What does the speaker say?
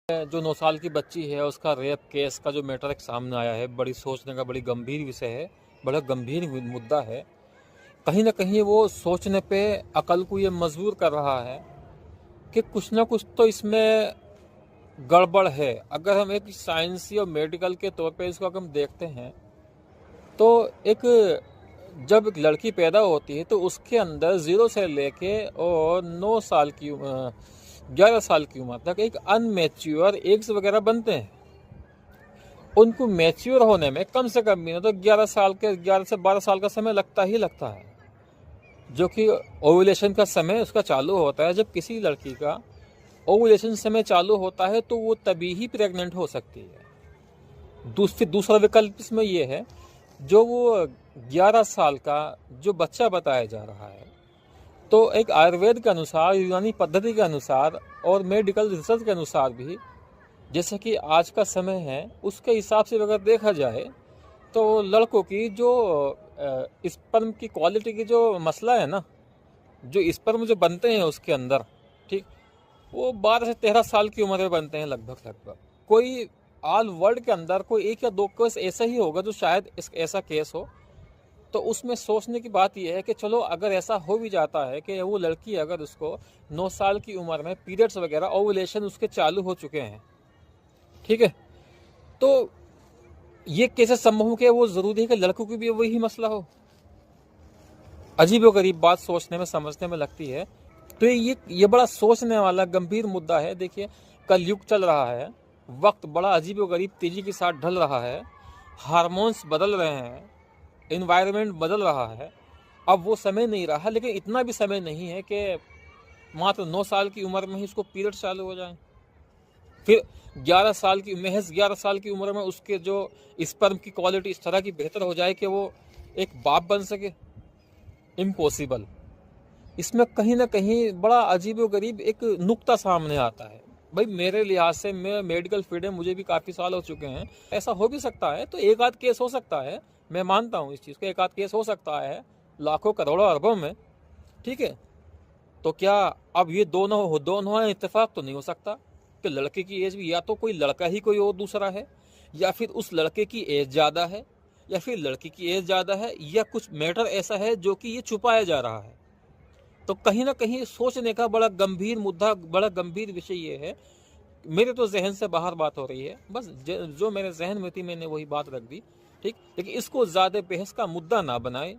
जो 9 साल की बच्ची है उसका रेप केस का जो मैटर एक सामने आया है, बड़ी सोचने का बड़ी गंभीर विषय है, बड़ा गंभीर मुद्दा है। कहीं ना कहीं वो सोचने पे अकल को ये मजबूर कर रहा है कि कुछ ना कुछ तो इसमें गड़बड़ है। अगर हम एक साइंसी और मेडिकल के तौर पे इसको अगर हम देखते हैं तो एक जब एक लड़की पैदा होती है तो उसके अंदर 0 से लेके और 9 साल की 11 साल की उम्र तक एक अनमेच्योर एग्स वगैरह बनते हैं। उनको मैच्योर होने में कम से कम भी तो 11 से 12 साल का समय लगता ही लगता है, जो कि ओव्यूलेशन का समय उसका चालू होता है। जब किसी लड़की का ओव्यूलेशन समय चालू होता है तो वो तभी ही प्रेग्नेंट हो सकती है। दूसरा विकल्प इसमें ये है, जो वो 11 साल का जो बच्चा बताया जा रहा है, तो एक आयुर्वेद के अनुसार, यूनानी पद्धति के अनुसार और मेडिकल रिसर्च के अनुसार भी, जैसे कि आज का समय है उसके हिसाब से अगर देखा जाए तो लड़कों की जो स्पर्म की क्वालिटी की जो मसला है ना, जो स्पर्म जो बनते हैं उसके अंदर, ठीक, वो 12 से 13 साल की उम्र में बनते हैं लगभग। कोई ऑल वर्ल्ड के अंदर कोई 1 या 2 केस ऐसा ही होगा जो शायद ऐसा केस हो। तो उसमें सोचने की बात यह है कि चलो अगर ऐसा हो भी जाता है कि वो लड़की अगर उसको 9 साल की उम्र में पीरियड्स वगैरह ओव्यूलेशन उसके चालू हो चुके हैं, ठीक है, तो ये कैसे संभव हो कि वो जरूरी है कि लड़कों की भी वही मसला हो? अजीब व गरीब बात सोचने में समझने में लगती है। तो ये बड़ा सोचने वाला गंभीर मुद्दा है। देखिए, कलयुग चल रहा है, वक्त बड़ा अजीब व गरीब तेजी के साथ ढल रहा है, हार्मोन्स बदल रहे हैं, एनवायरनमेंट बदल रहा है। अब वो समय नहीं रहा, लेकिन इतना भी समय नहीं है कि मात्र 9 साल की उम्र में ही उसको पीरियड चालू हो जाए। फिर 11 साल की उम्र में उसके जो स्पर्म की क्वालिटी इस तरह की बेहतर हो जाए कि वो एक बाप बन सके। इम्पॉसिबल। इसमें कहीं ना कहीं बड़ा अजीब व गरीब एक नुक्ता सामने आता है। भाई, मेरे लिहाज से, मैं मेडिकल फील्ड में मुझे भी काफ़ी साल हो चुके हैं, ऐसा हो भी सकता है, तो एक आध केस हो सकता है, मैं मानता हूँ इस चीज़ को, एक आध केस हो सकता है लाखों करोड़ों अरबों में, ठीक है। तो क्या अब ये दोनों इत्तेफाक तो नहीं हो सकता कि लड़के की एज भी, या तो कोई लड़का ही कोई और दूसरा है, या फिर उस लड़के की एज ज़्यादा है, या फिर लड़की की एज ज़्यादा है, या कुछ मैटर ऐसा है जो कि ये छुपाया जा रहा है। तो कहीं ना कहीं सोचने का बड़ा गंभीर मुद्दा, बड़ा गंभीर विषय ये है। मेरे तो जहन से बाहर बात हो रही है, बस जो मेरे जहन में थी मैंने वही बात रख दी, ठीक। लेकिन इसको ज़्यादा बहस का मुद्दा ना बनाए।